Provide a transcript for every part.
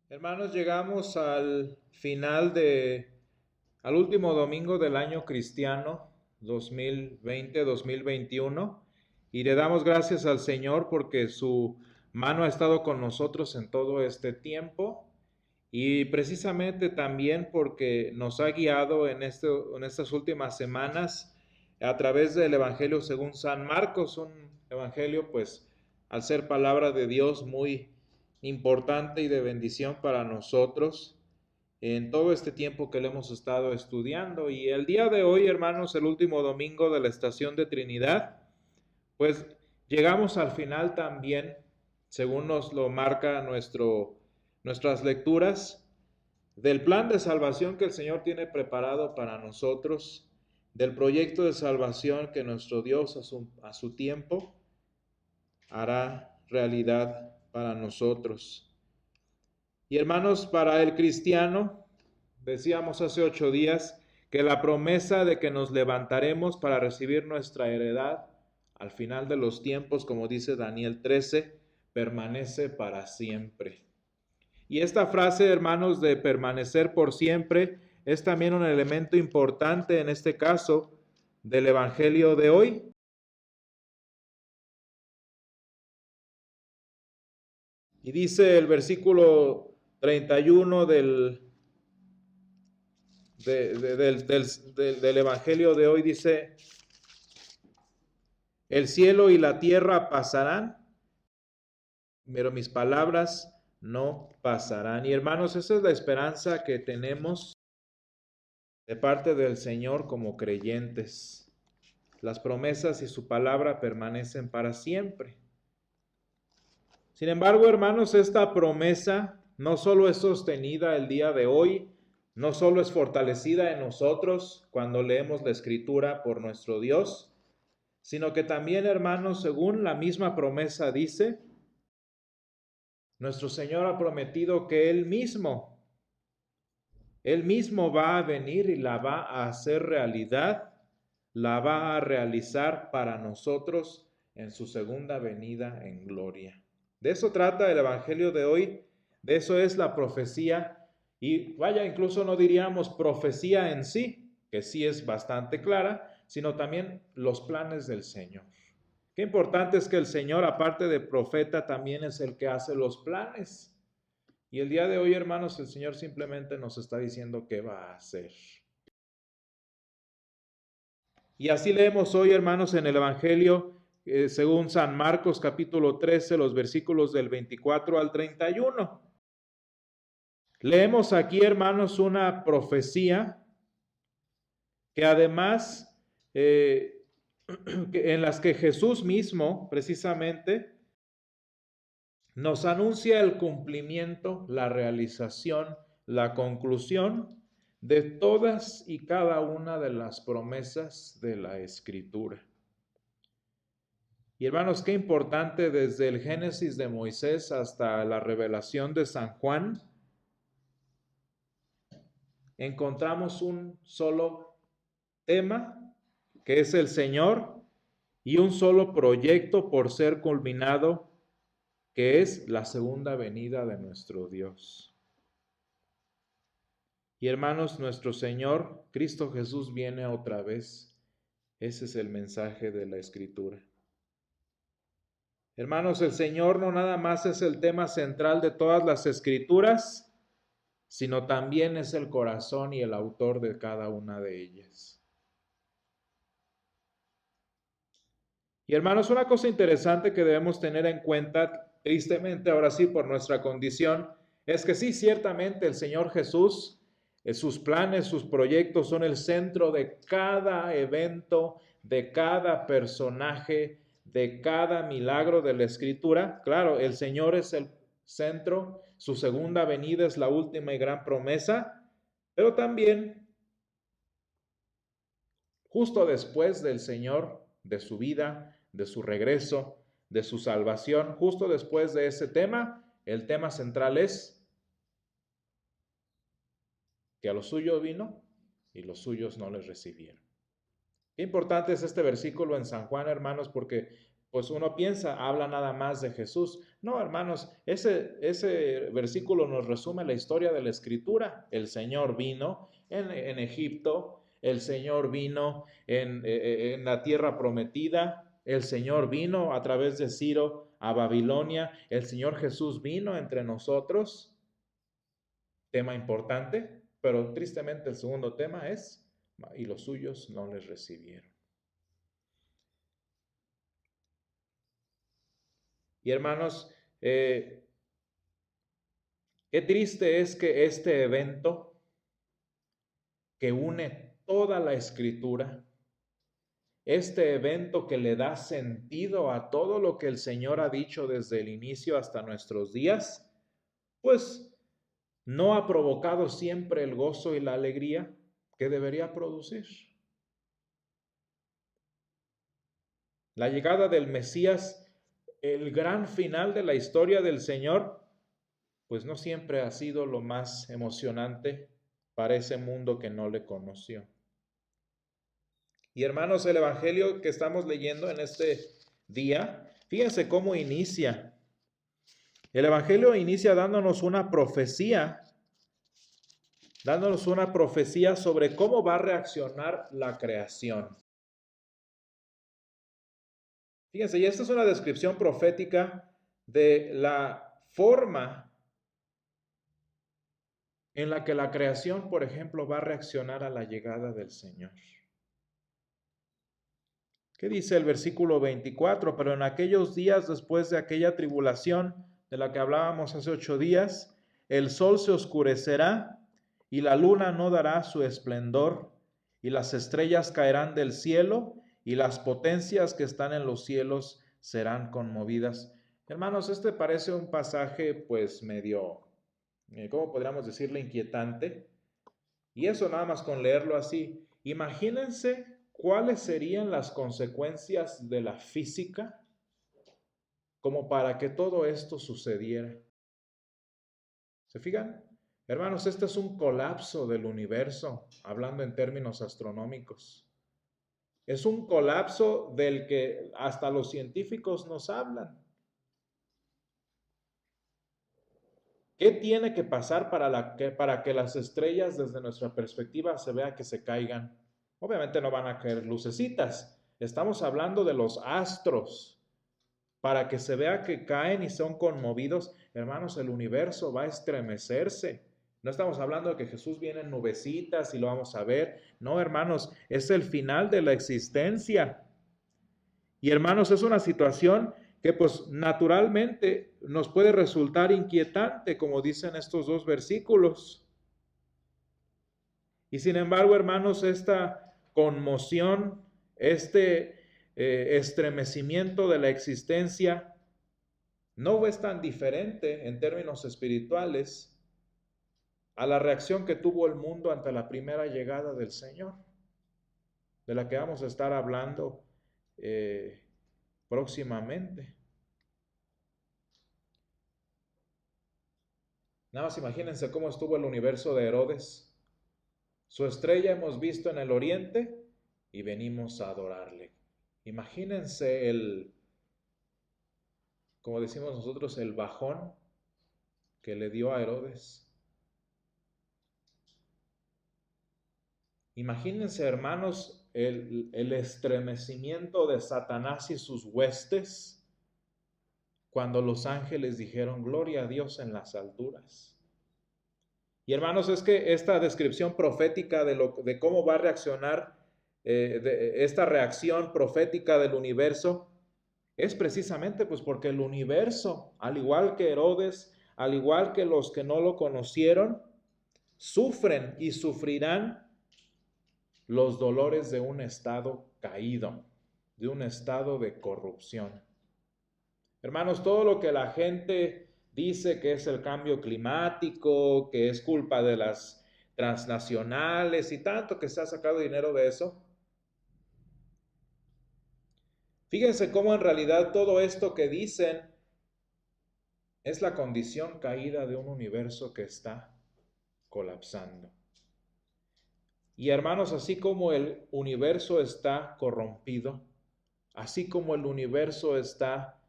Hermanos, llegamos al último domingo del año cristiano 2020-2021 y le damos gracias al Señor porque su mano ha estado con nosotros en todo este tiempo y precisamente también porque nos ha guiado en estas últimas semanas a través del Evangelio según San Marcos, un evangelio pues al ser palabra de Dios muy importante y de bendición para nosotros en todo este tiempo que le hemos estado estudiando. Y el día de hoy, hermanos, el último domingo de la estación de Trinidad, pues llegamos al final también, según nos lo marca nuestras lecturas, del plan de salvación que el Señor tiene preparado para nosotros, del proyecto de salvación que nuestro Dios a su tiempo hará realidad para nosotros. Y hermanos, para el cristiano, decíamos hace 8 días, que la promesa de que nos levantaremos para recibir nuestra heredad al final de los tiempos, como dice Daniel 13, permanece para siempre. Y esta frase, hermanos, de permanecer por siempre, es también un elemento importante en este caso del Evangelio de hoy. Y dice el versículo 31 del Evangelio de hoy, dice, el cielo y la tierra pasarán, pero mis palabras no pasarán. Y hermanos, esa es la esperanza que tenemos de parte del Señor como creyentes. Las promesas y su palabra permanecen para siempre. Sin embargo, hermanos, esta promesa no solo es sostenida el día de hoy, no solo es fortalecida en nosotros cuando leemos la Escritura por nuestro Dios, sino que también, hermanos, según la misma promesa dice, nuestro Señor ha prometido que Él mismo va a venir y la va a hacer realidad, la va a realizar para nosotros en su segunda venida en gloria. De eso trata el Evangelio de hoy, de eso es la profecía, y vaya, incluso no diríamos profecía en sí, que sí es bastante clara, sino también los planes del Señor. Qué importante es que el Señor, aparte de profeta, también es el que hace los planes. Y el día de hoy, hermanos, el Señor simplemente nos está diciendo qué va a hacer. Y así leemos hoy, hermanos, en el Evangelio, según San Marcos capítulo 13, los versículos del 24 al 31. Leemos aquí, hermanos, una profecía que además, en las que Jesús mismo, precisamente, nos anuncia el cumplimiento, la realización, la conclusión de todas y cada una de las promesas de la Escritura. Y hermanos, qué importante desde el Génesis de Moisés hasta la revelación de San Juan, encontramos un solo tema, que es el Señor, y un solo proyecto por ser culminado, que es la segunda venida de nuestro Dios. Y hermanos, nuestro Señor, Cristo Jesús, viene otra vez. Ese es el mensaje de la Escritura. Hermanos, el Señor no nada más es el tema central de todas las Escrituras, sino también es el corazón y el autor de cada una de ellas. Y hermanos, una cosa interesante que debemos tener en cuenta, tristemente ahora sí por nuestra condición, es que sí, ciertamente el Señor Jesús, sus planes, sus proyectos son el centro de cada evento, de cada personaje, de cada milagro de la Escritura. Claro, el Señor es el centro, su segunda venida es la última y gran promesa, pero también justo después del Señor, de su vida, de su regreso, de su salvación, justo después de ese tema, el tema central es que a los suyos vino y los suyos no les recibieron. Qué importante es este versículo en San Juan, hermanos, porque pues uno piensa, habla nada más de Jesús. No, hermanos, ese versículo nos resume la historia de la Escritura. El Señor vino en Egipto, el Señor vino en la tierra prometida, el Señor vino a través de Ciro a Babilonia, el Señor Jesús vino entre nosotros. Tema importante, pero tristemente el segundo tema es, y los suyos no les recibieron. Y hermanos, qué triste es que este evento que une toda la escritura, este evento que le da sentido a todo lo que el Señor ha dicho desde el inicio hasta nuestros días, pues no ha provocado siempre el gozo y la alegría que debería producir. La llegada del Mesías, el gran final de la historia del Señor, pues no siempre ha sido lo más emocionante para ese mundo que no le conoció. Y hermanos, el Evangelio que estamos leyendo en este día, fíjense cómo inicia. El Evangelio inicia dándonos una profecía sobre cómo va a reaccionar la creación. Fíjense, y esta es una descripción profética de la forma en la que la creación, por ejemplo, va a reaccionar a la llegada del Señor. ¿Qué dice el versículo 24? Pero en aquellos días, después de aquella tribulación de la que hablábamos hace 8 días, el sol se oscurecerá y la luna no dará su esplendor, y las estrellas caerán del cielo, y las potencias que están en los cielos serán conmovidas. Hermanos, este parece un pasaje pues medio, ¿cómo podríamos decirle? Inquietante. Y eso nada más con leerlo así. Imagínense cuáles serían las consecuencias de la física como para que todo esto sucediera. ¿Se fijan? Hermanos, este es un colapso del universo, hablando en términos astronómicos. Es un colapso del que hasta los científicos nos hablan. ¿Qué tiene que pasar para que las estrellas desde nuestra perspectiva se vea que se caigan? Obviamente no van a caer lucecitas. Estamos hablando de los astros. Para que se vea que caen y son conmovidos, hermanos, el universo va a estremecerse. No estamos hablando de que Jesús viene en nubecitas y lo vamos a ver. No, hermanos, es el final de la existencia. Y hermanos, es una situación que pues naturalmente nos puede resultar inquietante, como dicen estos dos versículos. Y sin embargo, hermanos, esta conmoción, este estremecimiento de la existencia, no es tan diferente en términos espirituales a la reacción que tuvo el mundo ante la primera llegada del Señor, de la que vamos a estar hablando próximamente. Nada más imagínense cómo estuvo el universo de Herodes. Su estrella hemos visto en el oriente y venimos a adorarle. Imagínense como decimos nosotros, el bajón que le dio a Herodes. Imagínense, hermanos, el estremecimiento de Satanás y sus huestes cuando los ángeles dijeron gloria a Dios en las alturas. Y hermanos, es que esta descripción profética de cómo va a reaccionar, de esta reacción profética del universo, es precisamente pues porque el universo, al igual que Herodes, al igual que los que no lo conocieron, sufren y sufrirán los dolores de un estado caído, de un estado de corrupción. Hermanos, todo lo que la gente dice que es el cambio climático, que es culpa de las transnacionales y tanto que se ha sacado dinero de eso, fíjense cómo en realidad todo esto que dicen es la condición caída de un universo que está colapsando. Y hermanos, así como el universo está corrompido, así como el universo está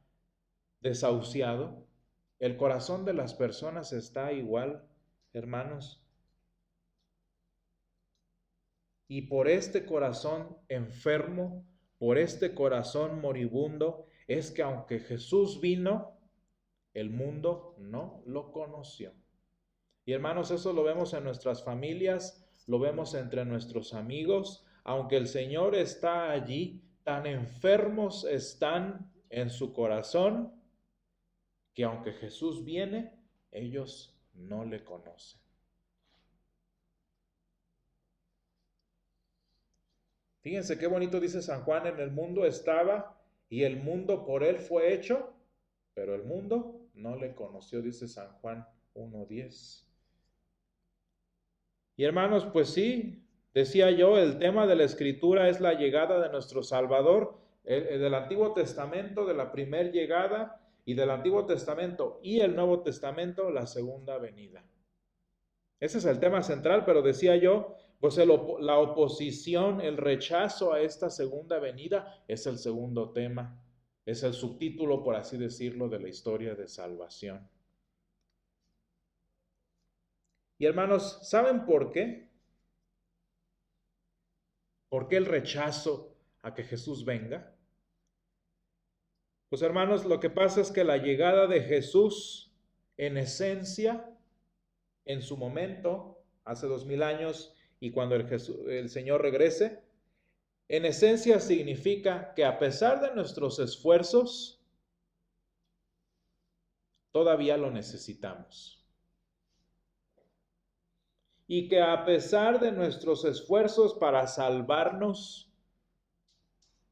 desahuciado, el corazón de las personas está igual, hermanos. Y por este corazón enfermo, por este corazón moribundo, es que aunque Jesús vino, el mundo no lo conoció. Y hermanos, eso lo vemos en nuestras familias, lo vemos entre nuestros amigos. Aunque el Señor está allí, tan enfermos están en su corazón que aunque Jesús viene, ellos no le conocen. Fíjense qué bonito dice San Juan: en el mundo estaba y el mundo por él fue hecho, pero el mundo no le conoció, dice San Juan 1:10. Y hermanos, pues sí, decía yo, el tema de la escritura es la llegada de nuestro Salvador, del Antiguo Testamento, de la primer llegada, y del Antiguo Testamento y el Nuevo Testamento, la segunda venida. Ese es el tema central, pero decía yo, pues la oposición, el rechazo a esta segunda venida es el segundo tema, es el subtítulo, por así decirlo, de la historia de salvación. Y hermanos, ¿saben por qué? ¿Por qué el rechazo a que Jesús venga? Pues hermanos, lo que pasa es que la llegada de Jesús, en esencia, en su momento, hace 2000 años, y cuando el Señor regrese, en esencia significa que a pesar de nuestros esfuerzos, todavía lo necesitamos. Y que a pesar de nuestros esfuerzos para salvarnos,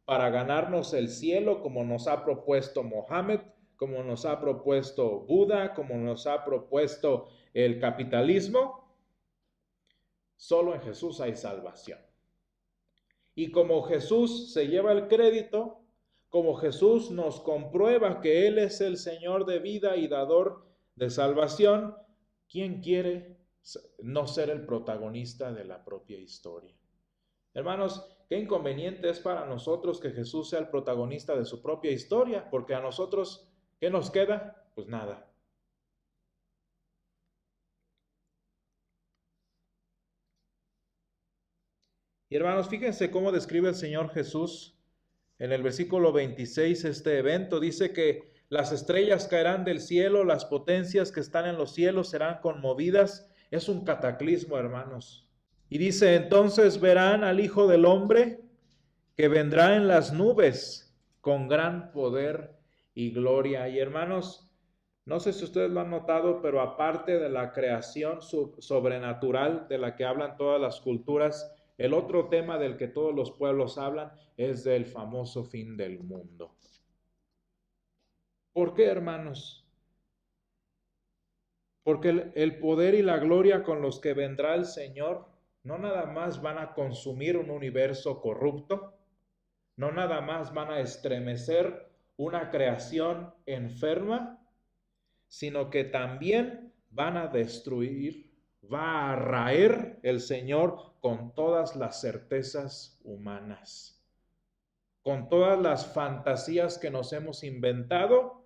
para ganarnos el cielo, como nos ha propuesto Mohammed, como nos ha propuesto Buda, como nos ha propuesto el capitalismo, solo en Jesús hay salvación. Y como Jesús se lleva el crédito, como Jesús nos comprueba que Él es el Señor de vida y dador de salvación, ¿quién quiere no ser el protagonista de la propia historia? Hermanos, qué inconveniente es para nosotros que Jesús sea el protagonista de su propia historia, porque a nosotros, ¿qué nos queda? Pues nada. Y hermanos, fíjense cómo describe el Señor Jesús en el versículo 26 este evento. Dice que las estrellas caerán del cielo, las potencias que están en los cielos serán conmovidas. Es un cataclismo, hermanos. Y dice, entonces verán al Hijo del Hombre que vendrá en las nubes con gran poder y gloria. Y hermanos, no sé si ustedes lo han notado, pero aparte de la creación sobrenatural de la que hablan todas las culturas, el otro tema del que todos los pueblos hablan es del famoso fin del mundo. ¿Por qué, hermanos? Porque el poder y la gloria con los que vendrá el Señor no nada más van a consumir un universo corrupto, no nada más van a estremecer una creación enferma, sino que también van a destruir, va a raer el Señor con todas las certezas humanas, con todas las fantasías que nos hemos inventado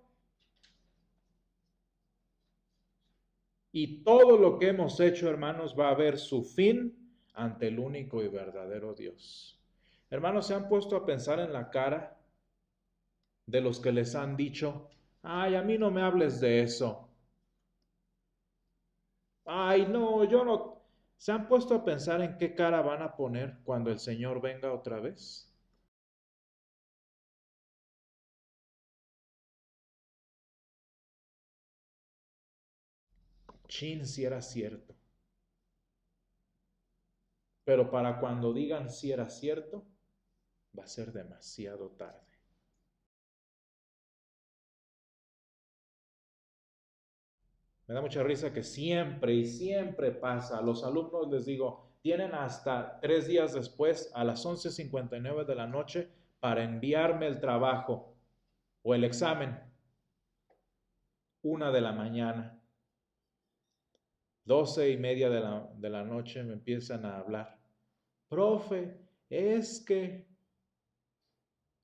y todo lo que hemos hecho, hermanos, va a ver su fin ante el único y verdadero Dios. Hermanos, ¿se han puesto a pensar en la cara de los que les han dicho, ay, a mí no me hables de eso? Ay, no, yo no. ¿Se han puesto a pensar en qué cara van a poner cuando el Señor venga otra vez? Chin, si era cierto. Pero para cuando digan si era cierto, va a ser demasiado tarde. Me da mucha risa que siempre y siempre pasa. A los alumnos les digo, tienen hasta 3 días después, a las 11:59 de la noche, para enviarme el trabajo o el examen. 1 de la mañana. 12:30 de la noche me empiezan a hablar. Profe, es que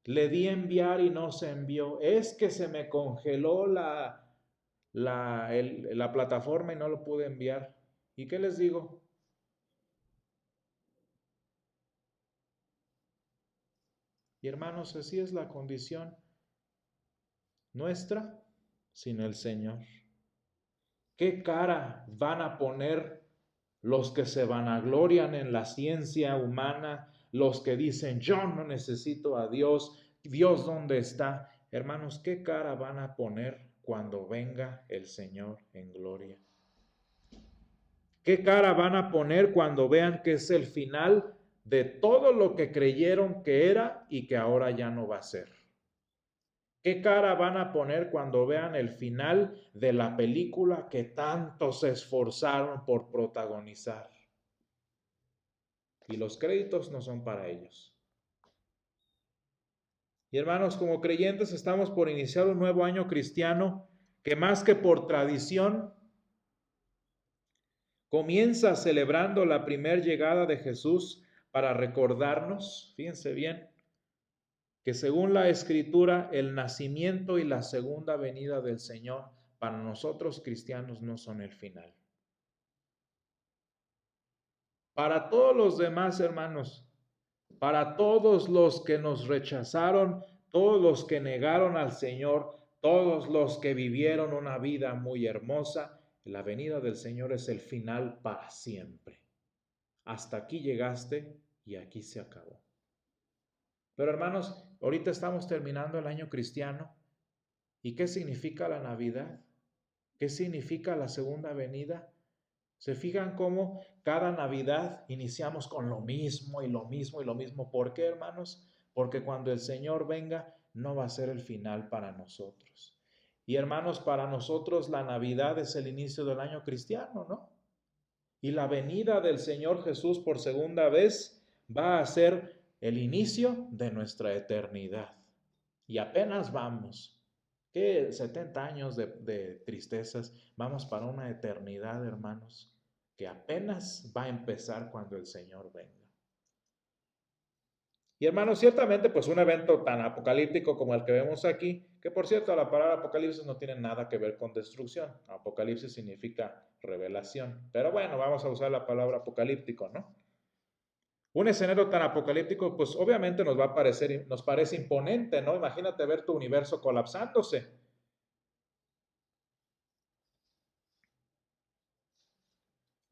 Le di enviar y no se envió. Es que se me congeló la plataforma y no lo pude enviar. ¿Y qué les digo? Y hermanos, así es la condición nuestra sin el Señor. ¿Qué cara van a poner los que se vanaglorian en la ciencia humana, los que dicen yo no necesito a Dios, Dios dónde está? Hermanos, ¿qué cara van a poner cuando venga el Señor en gloria? ¿Qué cara van a poner cuando vean que es el final de todo lo que creyeron que era y que ahora ya no va a ser? ¿Qué cara van a poner cuando vean el final de la película que tanto se esforzaron por protagonizar? Y los créditos no son para ellos. Y hermanos, como creyentes estamos por iniciar un nuevo año cristiano que más que por tradición, comienza celebrando la primera llegada de Jesús para recordarnos, fíjense bien, que según la Escritura, el nacimiento y la segunda venida del Señor para nosotros cristianos no son el final. Para todos los demás, hermanos, para todos los que nos rechazaron, todos los que negaron al Señor, todos los que vivieron una vida muy hermosa, la venida del Señor es el final para siempre. Hasta aquí llegaste y aquí se acabó. Pero hermanos, ahorita estamos terminando el año cristiano. ¿Y qué significa la Navidad? ¿Qué significa la segunda venida? ¿Se fijan cómo cada Navidad iniciamos con lo mismo y lo mismo y lo mismo? ¿Por qué, hermanos? Porque cuando el Señor venga no va a ser el final para nosotros. Y hermanos, para nosotros la Navidad es el inicio del año cristiano, ¿no? Y la venida del Señor Jesús por segunda vez va a ser el inicio de nuestra eternidad. Y apenas vamos. ¿Qué? 70 años de tristezas. Vamos para una eternidad, hermanos, que apenas va a empezar cuando el Señor venga. Y hermanos, ciertamente pues un evento tan apocalíptico como el que vemos aquí, que por cierto la palabra apocalipsis no tiene nada que ver con destrucción. Apocalipsis significa revelación. Pero bueno, vamos a usar la palabra apocalíptico, ¿no? Un escenario tan apocalíptico, pues obviamente nos parece imponente, ¿no? Imagínate ver tu universo colapsándose.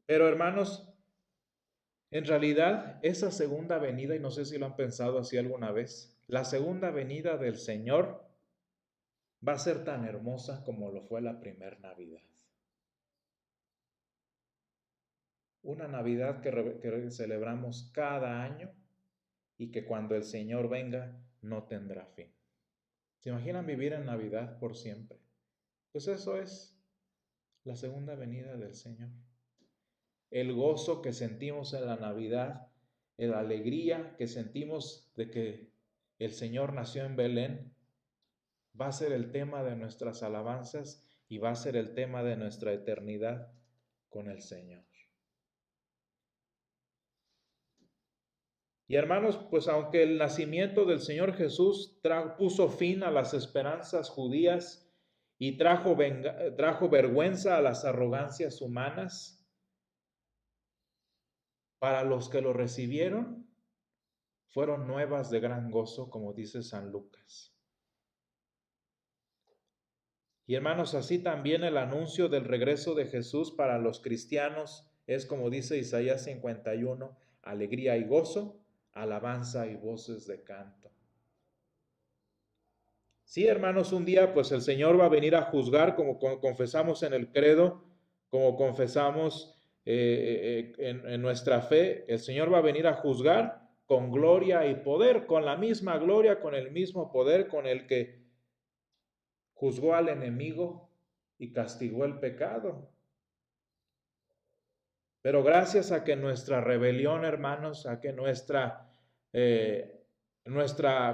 Pero hermanos, en realidad esa segunda venida, y no sé si lo han pensado así alguna vez, la segunda venida del Señor va a ser tan hermosa como lo fue la primera Navidad. Una Navidad que celebramos cada año y que cuando el Señor venga no tendrá fin. ¿Se imaginan vivir en Navidad por siempre? Pues eso es la segunda venida del Señor. El gozo que sentimos en la Navidad, la alegría que sentimos de que el Señor nació en Belén, va a ser el tema de nuestras alabanzas y va a ser el tema de nuestra eternidad con el Señor. Y hermanos, pues aunque el nacimiento del Señor Jesús puso fin a las esperanzas judías y trajo vergüenza a las arrogancias humanas, para los que lo recibieron fueron nuevas de gran gozo, como dice San Lucas. Y hermanos, así también el anuncio del regreso de Jesús para los cristianos es, como dice Isaías 51, alegría y gozo, alabanza y voces de canto. Sí, hermanos, un día pues el Señor va a venir a juzgar, como confesamos en el credo, como confesamos en nuestra fe, el Señor va a venir a juzgar con gloria y poder, con la misma gloria, con el mismo poder con el que juzgó al enemigo y castigó el pecado. Pero gracias a que nuestra rebelión, hermanos, a que nuestra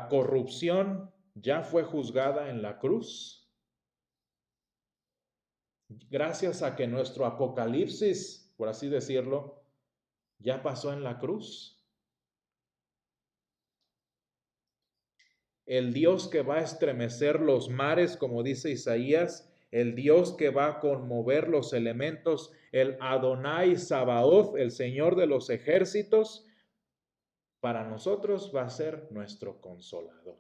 corrupción ya fue juzgada en la cruz, gracias a que nuestro apocalipsis, por así decirlo, ya pasó en la cruz, el Dios que va a estremecer los mares, como dice Isaías, el Dios que va a conmover los elementos, el Adonai Sabaoth, el Señor de los ejércitos, para nosotros va a ser nuestro consolador.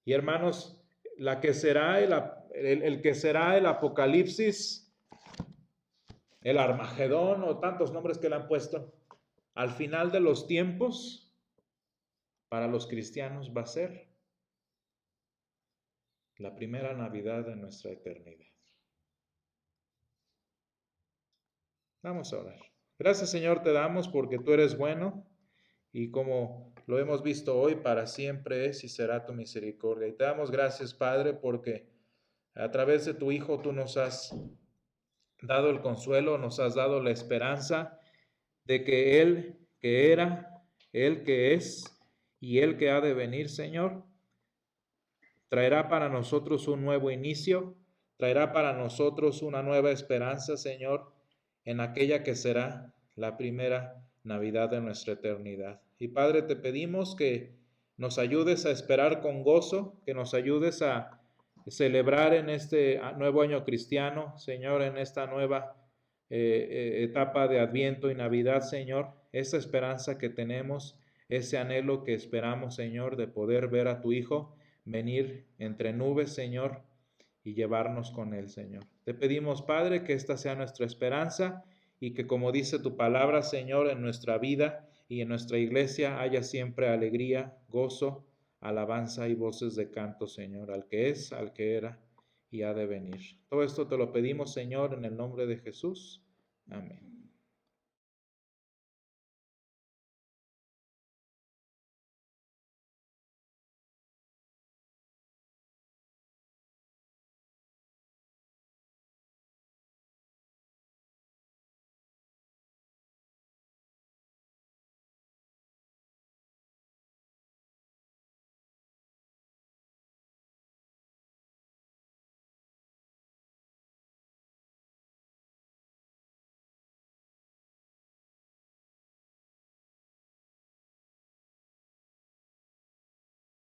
Y hermanos, la que será el que será el Apocalipsis, el Armagedón o tantos nombres que le han puesto, al final de los tiempos, para los cristianos va a ser la primera Navidad de nuestra eternidad. Vamos a orar. Gracias, Señor, te damos porque tú eres bueno y como lo hemos visto hoy, para siempre es y será tu misericordia. Y te damos gracias, Padre, porque a través de tu Hijo tú nos has dado el consuelo, nos has dado la esperanza de que Él que era, Él que es y Él que ha de venir, Señor, traerá para nosotros un nuevo inicio, traerá para nosotros una nueva esperanza, Señor, en aquella que será la primera Navidad de nuestra eternidad. Y Padre, te pedimos que nos ayudes a esperar con gozo, que nos ayudes a celebrar en este nuevo año cristiano, Señor, en esta nueva etapa de Adviento y Navidad, Señor, esa esperanza que tenemos, ese anhelo que esperamos, Señor, de poder ver a tu Hijo venir entre nubes, Señor, y llevarnos con Él, Señor. Te pedimos, Padre, que esta sea nuestra esperanza y que, como dice tu palabra, Señor, en nuestra vida y en nuestra iglesia haya siempre alegría, gozo, alabanza y voces de canto, Señor, al que es, al que era y ha de venir. Todo esto te lo pedimos, Señor, en el nombre de Jesús. Amén.